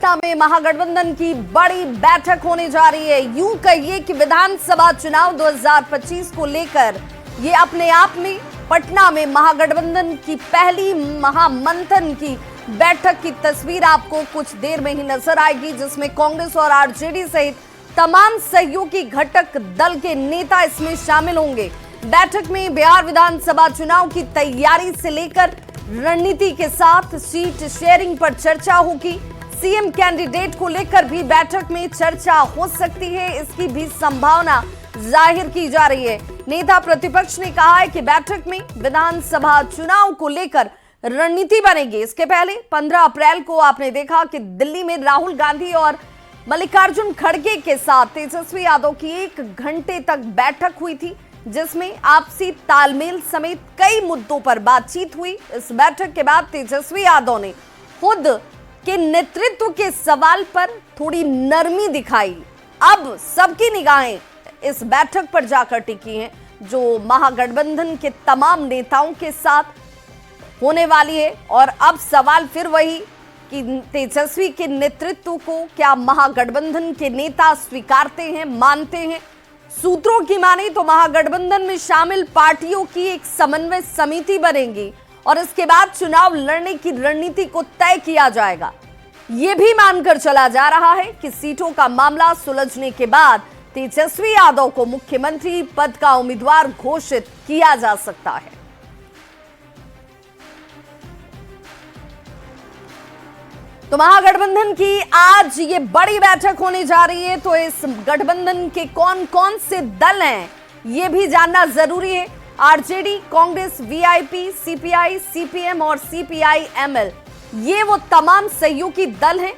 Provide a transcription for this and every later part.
पटना में महागठबंधन की बड़ी बैठक होने जा रही है। यूं कहिए कि विधानसभा चुनाव 2025 को लेकर ये अपने आप में पटना में महागठबंधन की पहली महामंथन की बैठक की तस्वीर आपको कुछ देर में ही नजर आएगी, जिसमें कांग्रेस और आरजेडी सहित तमाम सहयोगी घटक दल के नेता इसमें शामिल होंगे। बैठक में बिहार विधानसभा चुनाव की तैयारी से लेकर रणनीति के साथ सीट शेयरिंग पर चर्चा होगी। सीएम कैंडिडेट को लेकर भी बैठक में चर्चा हो सकती है, इसकी भी संभावना जाहिर की जा रही है। नेता प्रतिपक्ष ने कहा है कि बैठक में विधानसभा चुनाव को लेकर रणनीति बनेगी। इसके पहले 15 अप्रैल को आपने देखा कि दिल्ली में राहुल गांधी और मल्लिकार्जुन खड़गे के साथ तेजस्वी यादव की 1 घंटे तक बैठक हुई थी, जिसमें आपसी तालमेल समेत कई मुद्दों पर बातचीत हुई। इस बैठक के बाद तेजस्वी यादव ने खुद के नेतृत्व के सवाल पर थोड़ी नरमी दिखाई। अब सबकी निगाहें इस बैठक पर जाकर टिकी हैं, जो महागठबंधन के तमाम नेताओं के साथ होने वाली है। और अब सवाल फिर वही कि तेजस्वी के नेतृत्व को क्या महागठबंधन के नेता स्वीकारते हैं, मानते हैं। सूत्रों की माने तो महागठबंधन में शामिल पार्टियों की एक समन्वय समिति बनेगी और इसके बाद चुनाव लड़ने की रणनीति को तय किया जाएगा। यह भी मानकर चला जा रहा है कि सीटों का मामला सुलझने के बाद तेजस्वी यादव को मुख्यमंत्री पद का उम्मीदवार घोषित किया जा सकता है। तो महागठबंधन की आज ये बड़ी बैठक होने जा रही है, तो इस गठबंधन के कौन कौन से दल हैं ये भी जानना जरूरी है। RJD, Congress, VIP, CPI, CPM और सीपीआई-एमएल ये वो तमाम सहयोगी दल हैं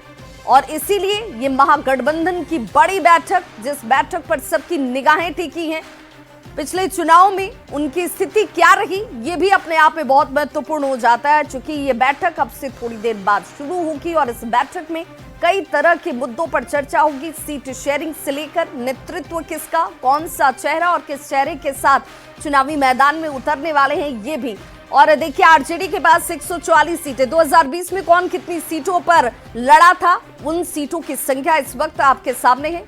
और इसीलिए ये महागठबंधन की बड़ी बैठक, जिस बैठक पर सबकी निगाहें टिकी हैं, पिछले चुनाव में उनकी स्थिति क्या रही ये भी अपने आप में बहुत महत्वपूर्ण हो जाता है, क्योंकि ये बैठक अब से थोड़ी देर बाद शुरू होगी और इस बैठक में कई तरह के मुद्दों पर चर्चा होगी। सीट शेयरिंग से लेकर नेतृत्व किसका, कौन सा चेहरा और किस चेहरे के साथ चुनावी मैदान में उतरने वाले हैं ये भी। और देखिए आरजेडी के पास 144 सीटें, 2020 में कौन कितनी सीटों पर लड़ा था उन सीटों की संख्या इस वक्त आपके सामने है।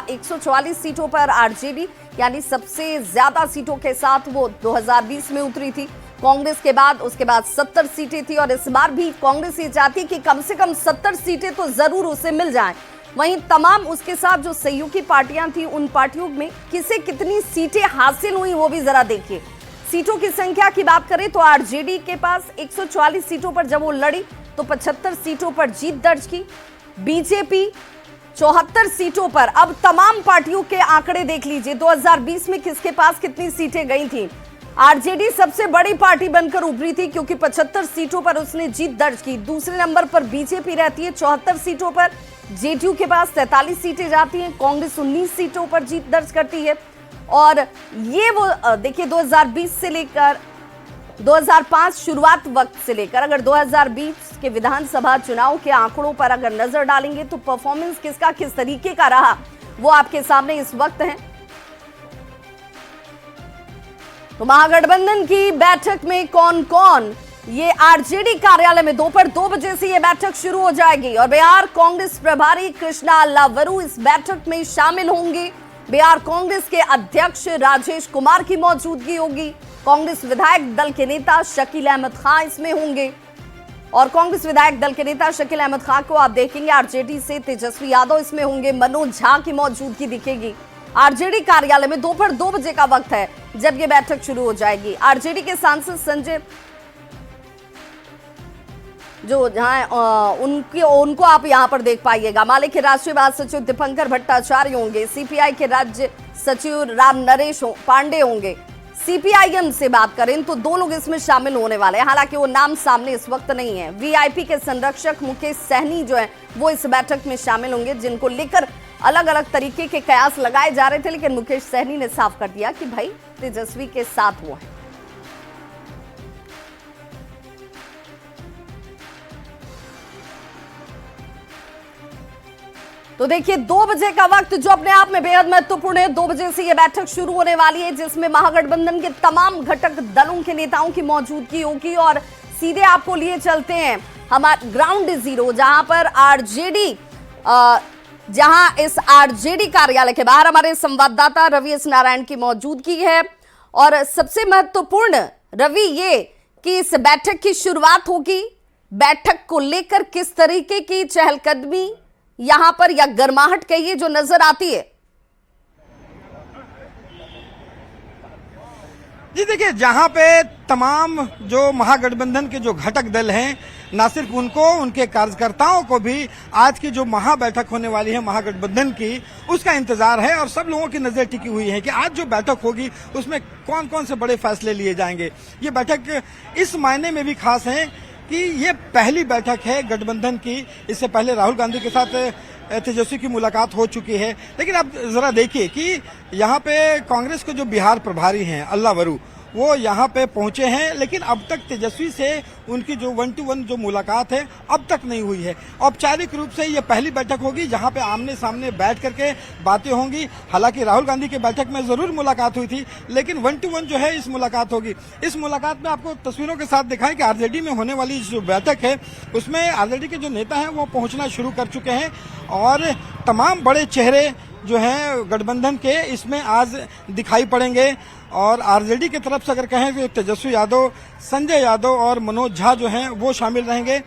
144 सीटों पर आरजेडी यानी सबसे ज्यादा सीटों के साथ वो 2020 में उतरी थी। कांग्रेस के बाद उसके बाद 70 सीटें थी और इस बार भी कांग्रेस ये चाहती कि कम से कम 70 सीटें तो जरूर उसे मिल जाएं। वहीं तमाम उसके साथ जो सहयोगी पार्टियां थी उन पार्टियों में किसे कितनी सीटें हासिल हुई वो भी जरा देखिए। सीटों की संख्या की बात करें तो आरजेडी के पास 144 सीटों पर जब वो लड़ी तो 75 सीटों पर जीत दर्ज की। बीजेपी 74 सीटों पर। अब तमाम पार्टियों के आंकड़े देख लीजिए, 2020 में किसके पास कितनी सीटें गई थी। आरजेडी सबसे बड़ी पार्टी बनकर उभरी थी क्योंकि 75 सीटों पर उसने जीत दर्ज की। दूसरे नंबर पर बीजेपी रहती है 74 सीटों पर, जेडीयू के पास 43 सीटें जाती हैं, कांग्रेस 19 सीटों पर जीत दर्ज करती है। और ये वो देखिए 2020 से लेकर 2005 शुरुआत वक्त से लेकर अगर 2020 के विधानसभा चुनाव के आंकड़ों पर अगर नजर डालेंगे तो परफॉर्मेंस किसका किस तरीके का रहा वो आपके सामने इस वक्त है। तो महागठबंधन की बैठक में कौन कौन, ये आरजेडी कार्यालय में दोपहर 2 बजे से ये बैठक शुरू हो जाएगी और बिहार कांग्रेस प्रभारी कृष्णा अल्लावरू इस बैठक में शामिल होंगे। बिहार कांग्रेस के अध्यक्ष राजेश कुमार की मौजूदगी होगी। कांग्रेस विधायक दल के नेता शकील अहमद खान इसमें होंगे और कांग्रेस विधायक दल के नेता शकील अहमद खान को आप देखेंगे आरजेडी से तेजस्वी यादव इसमें होंगे। मनोज झा की मौजूदगी दिखेगी। आरजेडी कार्यालय में दोपहर 2 बजे का वक्त है जब ये बैठक शुरू हो जाएगी। आरजेडी के सांसद संजय जो जहां उनको आप यहां पर देख पाइएगा। माले के राष्ट्रीय महासचिव दीपंकर भट्टाचार्य होंगे। सीपीआई के राज्य सचिव राम नरेश पांडे होंगे। सीपीआईएम से बात करें तो 2 लोग इसमें शामिल होने वाले हैं, हालांकि वो नाम सामने इस वक्त नहीं है। वीआईपी के संरक्षक मुकेश सहनी जो है वो इस बैठक में शामिल होंगे, जिनको लेकर अलग अलग तरीके के कयास लगाए जा रहे थे, लेकिन मुकेश सहनी ने साफ कर दिया कि भाई तेजस्वी के साथ वो है। तो देखिए 2 बजे का वक्त जो अपने आप में बेहद महत्वपूर्ण है। 2 बजे से यह बैठक शुरू होने वाली है, जिसमें महागठबंधन के तमाम घटक दलों के नेताओं की मौजूदगी होगी और सीधे आपको लिए चलते हैं हमारे ग्राउंड जीरो, जहां पर आरजेडी जहां इस आरजेडी कार्यालय के बाहर हमारे संवाददाता रवि एस नारायण की मौजूदगी है। और सबसे महत्वपूर्ण रवि ये कि इस बैठक की शुरुआत होगी, बैठक को लेकर किस तरीके की चहलकदमी यहां पर या गर्माहट कहिए जो नजर आती है। जी देखिए, जहां पे तमाम जो महागठबंधन के जो घटक दल हैं, ना सिर्फ उनको, उनके कार्यकर्ताओं को भी आज की जो महाबैठक होने वाली है महागठबंधन की, उसका इंतजार है। और सब लोगों की नजर टिकी हुई है कि आज जो बैठक होगी उसमें कौन कौन से बड़े फैसले लिए जाएंगे। ये बैठक इस मायने में भी खास है कि ये पहली बैठक है गठबंधन की। इससे पहले राहुल गांधी के साथ तेजस्वी की मुलाकात हो चुकी है। लेकिन अब जरा देखिए कि यहाँ पे कांग्रेस के जो बिहार प्रभारी हैं अल्लाह वरू, वो यहाँ पे पहुंचे हैं, लेकिन अब तक तेजस्वी से उनकी जो 1-to-1 जो मुलाकात है अब तक नहीं हुई है। औपचारिक रूप से ये पहली बैठक होगी जहाँ पे आमने सामने बैठ करके बातें होंगी। हालांकि राहुल गांधी की बैठक में जरूर मुलाकात हुई थी, लेकिन 1-to-1 जो है इस मुलाकात होगी। इस मुलाकात में आपको तस्वीरों के साथ दिखाएं कि आरजेडी में होने वाली जो बैठक है उसमें आरजेडी के जो नेता हैं वो पहुंचना शुरू कर चुके हैं और तमाम बड़े चेहरे जो हैं गठबंधन के इसमें आज दिखाई पड़ेंगे। और आरजेडी की तरफ से अगर कहें तो तेजस्वी यादव, संजय यादव और मनोज झा जो हैं वो शामिल रहेंगे।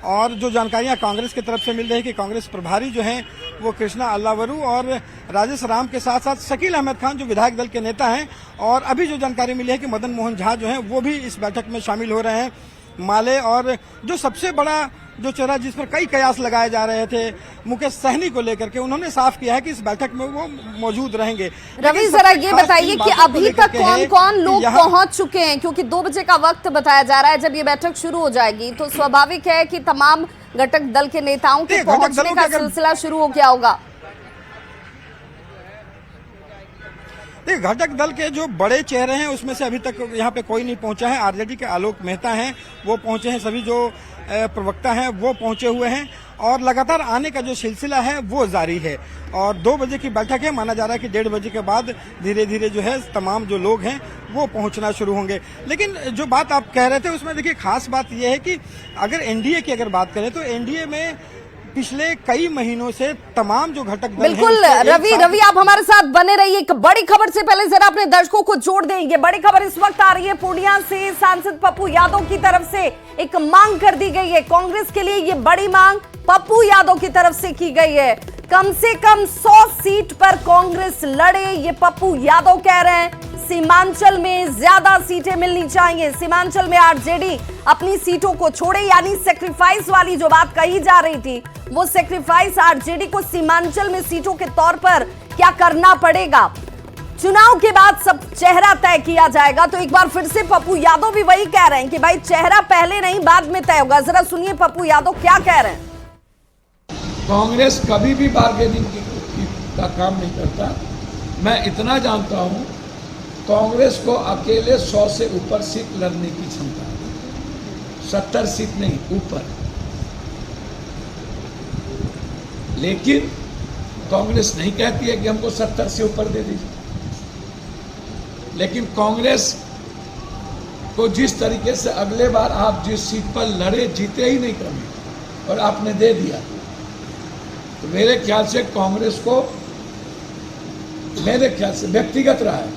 और जो जानकारियां कांग्रेस की तरफ से मिल रही है कि कांग्रेस प्रभारी जो हैं वो कृष्णा अल्लावरू और राजेश राम के साथ साथ शकील अहमद खान जो विधायक दल के नेता हैं। और अभी जो जानकारी मिली है कि मदन मोहन झा जो हैं वो भी इस बैठक में शामिल हो रहे हैं। माले और जो सबसे बड़ा जो चेहरा जिस पर कई कयास लगाए जा रहे थे मुकेश सहनी को लेकर के, उन्होंने साफ किया है कि इस बैठक में वो मौजूद रहेंगे। रवि जरा ये बताइए कि अभी तक कौन कौन लोग पहुंच चुके हैं, क्योंकि 2 बजे का वक्त बताया जा रहा है जब ये बैठक शुरू हो जाएगी, तो स्वाभाविक है कि तमाम घटक दल के नेताओं के पहुंचने का सिलसिला शुरू हो गया होगा। देखिए, घटक दल के जो बड़े चेहरे हैं उसमें से अभी तक यहाँ पे कोई नहीं पहुंचा है। आरजेडी के आलोक मेहता हैं वो पहुंचे हैं, सभी जो प्रवक्ता हैं वो पहुंचे हुए हैं और लगातार आने का जो सिलसिला है वो जारी है। और 2 बजे की बैठक है, माना जा रहा है कि 1:30 बजे के बाद धीरे धीरे जो है तमाम जो लोग हैं वो पहुंचना शुरू होंगे। लेकिन जो बात आप कह रहे थे उसमें देखिए खास बात यह है कि अगर एनडीए की अगर बात करें तो एनडीए में पिछले कई महीनों से तमाम जो घटक दल बिल्कुल रवि आप हमारे साथ बने रहिए। एक बड़ी खबर से पहले जरा अपने दर्शकों को जोड़ दें। ये बड़ी खबर इस वक्त आ रही है पूर्णिया से। सांसद पप्पू यादव की तरफ से एक मांग कर दी गई है कांग्रेस के लिए। ये बड़ी मांग पप्पू यादव की तरफ से की गई है। कम से कम 100 सीट पर कांग्रेस लड़े, ये पप्पू यादव कह रहे हैं। सीमांचल में ज्यादा सीटें मिलनी चाहिए, सीमांचल में आरजेडी अपनी सीटों को छोड़े, यानी सेक्रीफाइस वाली जो बात कही जा रही थी वो सेक्रीफाइस आरजेडी को सीमांचल में सीटों के तौर पर क्या करना पड़ेगा, चुनाव के बाद सब चेहरा तय किया जाएगा। तो एक बार फिर से पप्पू यादव भी वही कह रहे हैं कि भाई चेहरा पहले नहीं बाद में तय होगा। जरा सुनिए पप्पू यादव क्या कह रहे हैं। कांग्रेस कभी भी बार्गेनिंग का काम नहीं करता। मैं इतना जानता हूं, कांग्रेस को अकेले 100 से ऊपर सीट लड़ने की क्षमता है, 70 सीट नहीं ऊपर। लेकिन कांग्रेस नहीं कहती है कि हमको 70 से ऊपर दे दीजिए। लेकिन कांग्रेस को जिस तरीके से अगले बार आप जिस सीट पर लड़े जीते ही नहीं कभी और आपने दे दिया, तो मेरे ख्याल से कांग्रेस को, मेरे ख्याल से व्यक्तिगत राय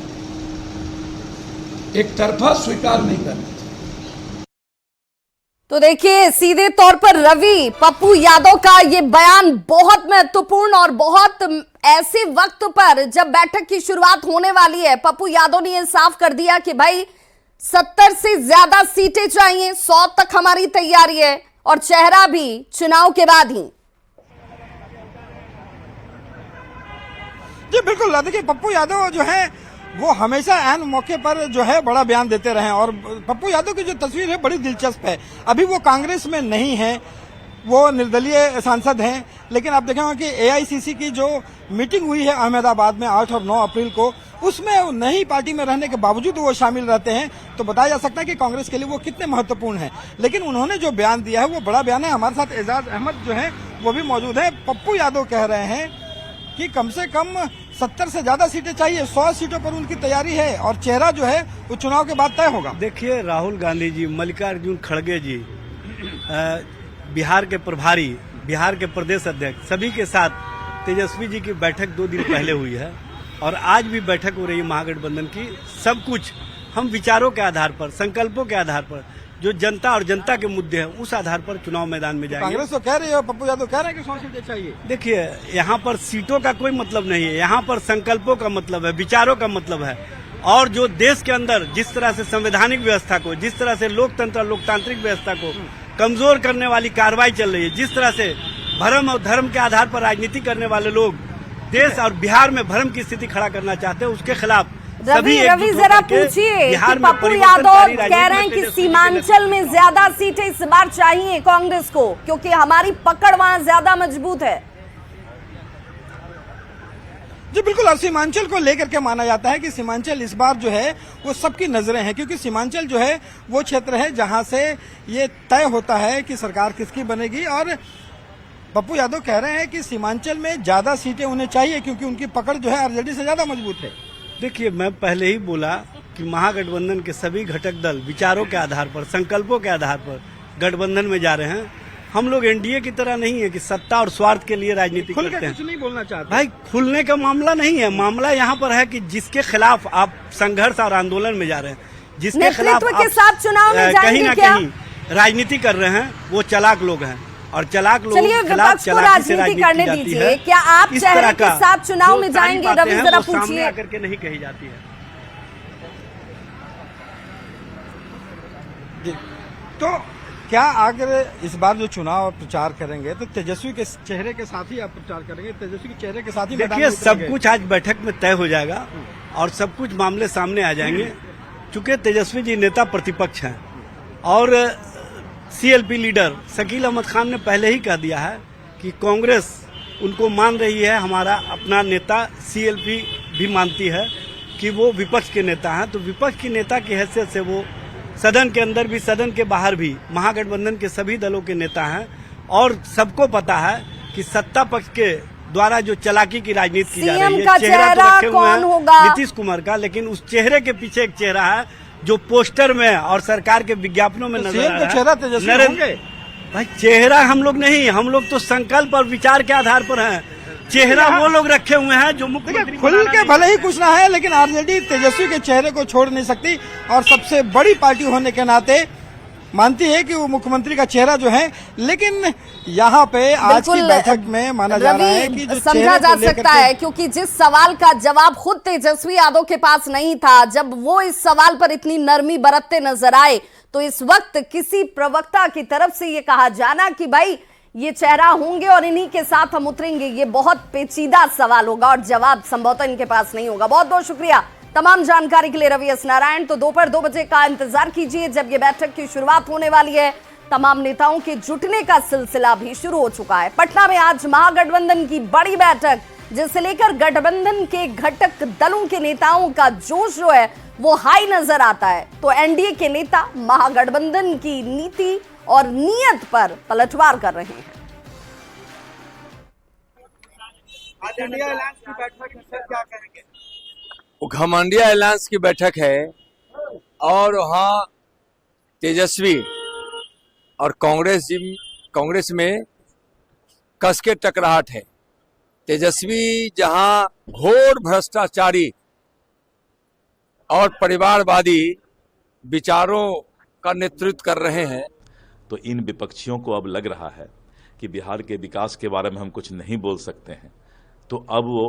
एक तरफा स्वीकार नहीं करना चाहिए। तो देखिए सीधे तौर पर रवि पप्पू यादव का ये बयान बहुत महत्वपूर्ण और बहुत ऐसे वक्त पर जब बैठक की शुरुआत होने वाली है, पप्पू यादव ने ये साफ कर दिया कि भाई 70 से ज्यादा सीटें चाहिए, 100 तक हमारी तैयारी है और चेहरा भी चुनाव के बाद ही। जी बिल्कुल, देखिए पप्पू यादव जो है वो हमेशा ऐन मौके पर जो है बड़ा बयान देते रहे और पप्पू यादव की जो तस्वीर है बड़ी दिलचस्प है। अभी वो कांग्रेस में नहीं है, वो निर्दलीय सांसद हैं, लेकिन आप देखेंगे कि एआईसीसी की जो मीटिंग हुई है अहमदाबाद में 8 और 9 अप्रैल को, उसमें नई पार्टी में रहने के बावजूद वो शामिल रहते हैं। तो बताया जा सकता है कि कांग्रेस के लिए वो कितने महत्वपूर्ण हैं। लेकिन उन्होंने जो बयान दिया है वो बड़ा बयान है। हमारे साथ एजाज अहमद जो है वो भी मौजूद है। पप्पू यादव कह रहे हैं कि कम से कम 70 से ज्यादा सीटें चाहिए, 100 सीटों पर उनकी तैयारी है और चेहरा जो है वो चुनाव के बाद तय होगा। देखिए, राहुल गांधी जी, मल्लिकार्जुन खड़गे जी, बिहार के प्रभारी बिहार के प्रदेश अध्यक्ष सभी के साथ तेजस्वी जी की बैठक 2 दिन पहले हुई है और आज भी बैठक हो रही है महागठबंधन की। सब कुछ हम विचारों के आधार पर, संकल्पों के आधार पर, जो जनता और जनता के मुद्दे हैं उस आधार पर चुनाव मैदान में जाएंगे। कांग्रेस तो कह रही है, पप्पू यादव कह रहे हैं कि 100 सीटें चाहिए। देखिए, यहाँ पर सीटों का कोई मतलब नहीं है, यहाँ पर संकल्पों का मतलब है, विचारों का मतलब है। और जो देश के अंदर जिस तरह से संवैधानिक व्यवस्था को, जिस तरह से लोकतंत्र और लोकतांत्रिक व्यवस्था को कमजोर करने वाली कार्रवाई चल रही है, जिस तरह से भ्रम और धर्म के आधार पर राजनीति करने वाले लोग देश और बिहार में भ्रम की स्थिति खड़ा करना चाहते हैं, उसके खिलाफ रवि जरा पूछिए कि पप्पू यादव कह रहे हैं कि सीमांचल में ज्यादा सीटें इस बार चाहिए कांग्रेस को, क्योंकि हमारी पकड़ वहां ज्यादा मजबूत है। जी बिल्कुल, और सीमांचल को लेकर के माना जाता है कि सीमांचल इस बार जो है वो सबकी नजरें हैं, क्योंकि सीमांचल जो है वो क्षेत्र है जहां से ये तय होता है कि सरकार किसकी बनेगी। और पप्पू यादव कह रहे हैं कि सीमांचल में ज्यादा सीटें उन्हें चाहिए क्योंकि उनकी पकड़ जो है आरजेडी से ज्यादा मजबूत है। देखिए, मैं पहले ही बोला कि महागठबंधन के सभी घटक दल विचारों के आधार पर, संकल्पों के आधार पर गठबंधन में जा रहे हैं। हम लोग एनडीए की तरह नहीं है कि सत्ता और स्वार्थ के लिए राजनीति करते हैं। कुछ नहीं बोलना चाहते भाई, खुलने का मामला नहीं है। मामला यहाँ पर है कि जिसके खिलाफ आप संघर्ष और आंदोलन में जा रहे हैं, जिसके खिलाफ के साथ चुनाव में कहीं ना कहीं राजनीति कर रहे हैं, वो चालाक लोग हैं और चालाक लोगों के खिलाफ चालाकी से राजनीति करने दीजिए। क्या आप चेहरे के साथ चुनाव में जाएंगे? रवि जरा पूछिए। सामने आकर के नहीं कही जाती है। तो क्या अगर इस बार जो चुनाव प्रचार करेंगे तो तेजस्वी के चेहरे के साथ ही आप प्रचार करेंगे? तेजस्वी के चेहरे के साथ ही? देखिए, सब कुछ आज बैठक में तय हो जाएगा और सब कुछ मामले सामने आ जाएंगे। चूंकि तेजस्वी जी नेता प्रतिपक्ष हैं और सीएलपी लीडर शकील अहमद खान ने पहले ही कह दिया है कि कांग्रेस उनको मान रही है, हमारा अपना नेता सीएलपी भी मानती है कि वो विपक्ष के नेता हैं। तो विपक्ष की नेता की हैसियत से वो सदन के अंदर भी, सदन के बाहर भी महागठबंधन के सभी दलों के नेता हैं और सबको पता है कि सत्ता पक्ष के द्वारा जो चालाकी की राजनीति की जा रही है, चेहरा तो रखे हुए हैं नीतीश कुमार का, लेकिन उस चेहरे के पीछे एक चेहरा है जो पोस्टर में और सरकार के विज्ञापनों में नजर आ रहा है। चेहरा तेजस्वी होंगे? भाई, चेहरा हम लोग नहीं, हम लोग तो संकल्प और विचार के आधार पर हैं। चेहरा वो लोग रखे हुए हैं जो मुख्यमंत्री खुल के भले ही कुछ ना है, लेकिन आरजेडी तेजस्वी के चेहरे को छोड़ नहीं सकती और सबसे बड़ी पार्टी होने के नाते मानती है कि वो मुख्यमंत्री का चेहरा जो है। लेकिन यहाँ पे आज की बैठक में माना जा रहा है कि जो समझा जा सकता है, क्योंकि जिस सवाल का जवाब खुद तेजस्वी यादव के पास नहीं था, जब वो इस सवाल पर इतनी नरमी बरतते नजर आए, तो इस वक्त किसी प्रवक्ता की तरफ से ये कहा जाना कि भाई ये चेहरा होंगे और इन्हीं के साथ हम उतरेंगे, ये बहुत पेचीदा सवाल होगा और जवाब संभवतः इनके पास नहीं होगा। बहुत बहुत शुक्रिया तमाम जानकारी के लिए रवि एस नारायण। तो दोपहर 2 बजे का इंतजार कीजिए, जब ये बैठक की शुरुआत होने वाली है। तमाम नेताओं के जुटने का सिलसिला भी शुरू हो चुका है। पटना में आज महागठबंधन की बड़ी बैठक, जिसे लेकर गठबंधन के घटक दलों के नेताओं का जोश जो है वो हाई नजर आता है। तो एनडीए के नेता महागठबंधन की नीति और नीयत पर पलटवार कर रहे हैं। आज इंडिया अलायंस की बैठक में सर क्या करेंगे? वो घमंडिया अलायंस की बैठक है और वहाँ तेजस्वी और कांग्रेस में कस के टकराहट है। तेजस्वी जहाँ घोर भ्रष्टाचारी और परिवारवादी विचारों का नेतृत्व कर रहे हैं, तो इन विपक्षियों को अब लग रहा है कि बिहार के विकास के बारे में हम कुछ नहीं बोल सकते हैं, तो अब वो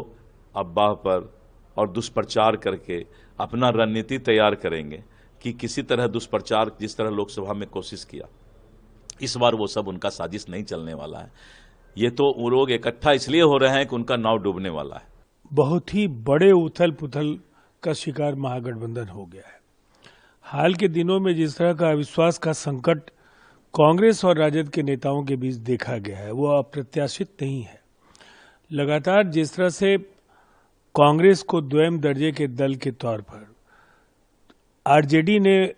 अफवाह पर और दुष्प्रचार करके अपना रणनीति तैयार करेंगे कि किसी तरह दुष्प्रचार, जिस तरह लोकसभा में कोशिश किया, इस बार वो सब उनका साजिश नहीं चलने वाला है। ये तो वो लोग इकट्ठा इसलिए हो रहे हैं कि उनका नाव डूबने वाला है। बहुत ही बड़े उथल पुथल का शिकार महागठबंधन हो गया है। हाल के दिनों में जिस तरह का अविश्वास का संकट कांग्रेस और राजद के नेताओं के बीच देखा गया है, वो अप्रत्याशित नहीं है। लगातार जिस तरह से कांग्रेस को द्वैम दर्जे के दल के तौर पर आरजेडी ने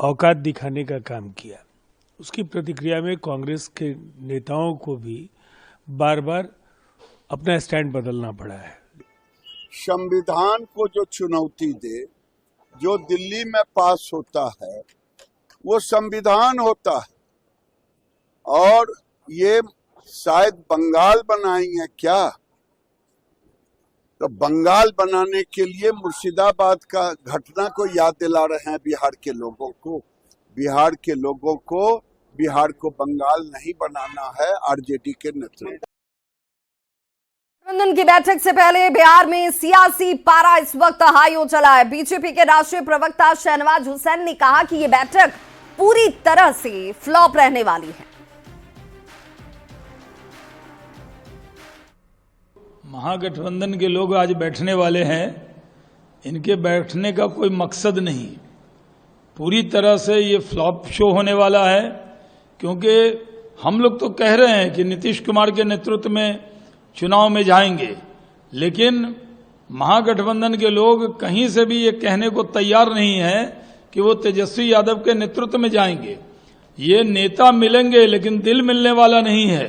औकात दिखाने का काम किया, उसकी प्रतिक्रिया में कांग्रेस के नेताओं को भी बार बार अपना स्टैंड बदलना पड़ा है। संविधान को जो चुनौती दे, जो दिल्ली में पास होता है, वो संविधान होता है और ये शायद बंगाल बनाई है क्या? तो बंगाल बनाने के लिए मुर्शिदाबाद का घटना को याद दिला रहे हैं बिहार के लोगों को। बिहार को बंगाल नहीं बनाना है आरजेडी के नेतृत्व। गठबंधन की बैठक से पहले बिहार में सियासी पारा इस वक्त हाई हो चला है। बीजेपी के राष्ट्रीय प्रवक्ता शहनवाज हुसैन ने कहा कि यह बैठक पूरी तरह से फ्लॉप रहने वाली है। महागठबंधन के लोग आज बैठने वाले हैं, इनके बैठने का कोई मकसद नहीं, पूरी तरह से ये फ्लॉप शो होने वाला है। क्योंकि हम लोग तो कह रहे हैं कि नीतीश कुमार के नेतृत्व में चुनाव में जाएंगे, लेकिन महागठबंधन के लोग कहीं से भी ये कहने को तैयार नहीं है कि वो तेजस्वी यादव के नेतृत्व में जाएंगे। ये नेता मिलेंगे लेकिन दिल मिलने वाला नहीं है।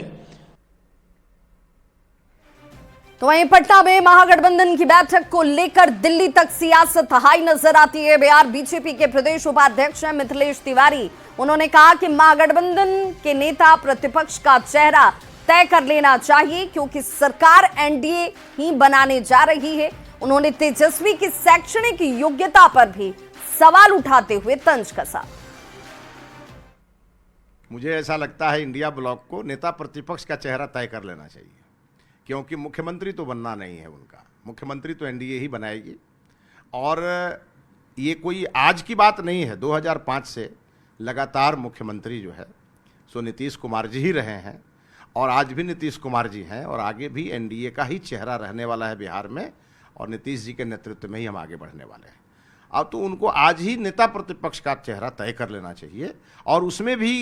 तो वहीं पटना में महागठबंधन की बैठक को लेकर दिल्ली तक सियासत हाई नजर आती है। बिहार बीजेपी के प्रदेश उपाध्यक्ष हैं मिथिलेश तिवारी। उन्होंने कहा कि महागठबंधन के नेता प्रतिपक्ष का चेहरा तय कर लेना चाहिए क्योंकि सरकार एनडीए ही बनाने जा रही है। उन्होंने तेजस्वी की शैक्षणिक योग्यता पर भी सवाल उठाते हुए तंज कसा। मुझे ऐसा लगता है इंडिया ब्लॉक को नेता प्रतिपक्ष का चेहरा तय कर लेना चाहिए, क्योंकि मुख्यमंत्री तो बनना नहीं है उनका, मुख्यमंत्री तो एनडीए ही बनाएगी। और ये कोई आज की बात नहीं है, 2005 से लगातार मुख्यमंत्री जो है सो नीतीश कुमार जी ही रहे हैं और आज भी नीतीश कुमार जी हैं और आगे भी एनडीए का ही चेहरा रहने वाला है बिहार में और नीतीश जी के नेतृत्व में ही हम आगे बढ़ने वाले हैं। अब तो उनको आज ही नेता प्रतिपक्ष का चेहरा तय कर लेना चाहिए और उसमें भी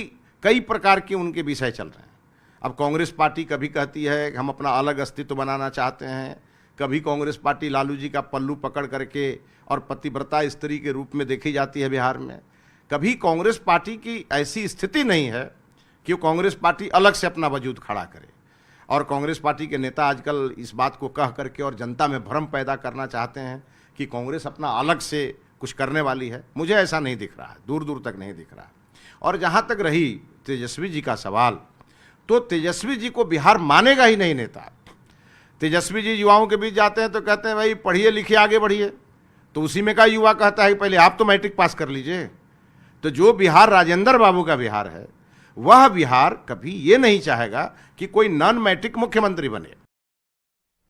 कई प्रकार के उनके विषय चल रहे हैं। अब कांग्रेस पार्टी कभी कहती है हम अपना अलग अस्तित्व बनाना चाहते हैं, कभी कांग्रेस पार्टी लालू जी का पल्लू पकड़ करके और पतिव्रता स्त्री के रूप में देखी जाती है बिहार में। कभी कांग्रेस पार्टी की ऐसी स्थिति नहीं है कि कांग्रेस पार्टी अलग से अपना वजूद खड़ा करे। और कांग्रेस पार्टी के नेता आजकल इस बात को कह करके और जनता में भ्रम पैदा करना चाहते हैं कि कांग्रेस अपना अलग से कुछ करने वाली है। मुझे ऐसा नहीं दिख रहा है, दूर दूर तक नहीं दिख रहा है। और जहाँ तक रही तेजस्वी जी का सवाल, तो तेजस्वी जी को बिहार मानेगा ही नहीं नेता। तेजस्वी जी युवाओं के बीच जाते हैं तो कहते हैं भाई पढ़िए लिखिए आगे बढ़िए, तो उसी में का युवा कहता है पहले आप तो मैट्रिक पास कर लीजिए। तो जो बिहार राजेंद्र बाबू का बिहार है, वह बिहार कभी ये नहीं चाहेगा कि कोई नॉन मैट्रिक मुख्यमंत्री बने।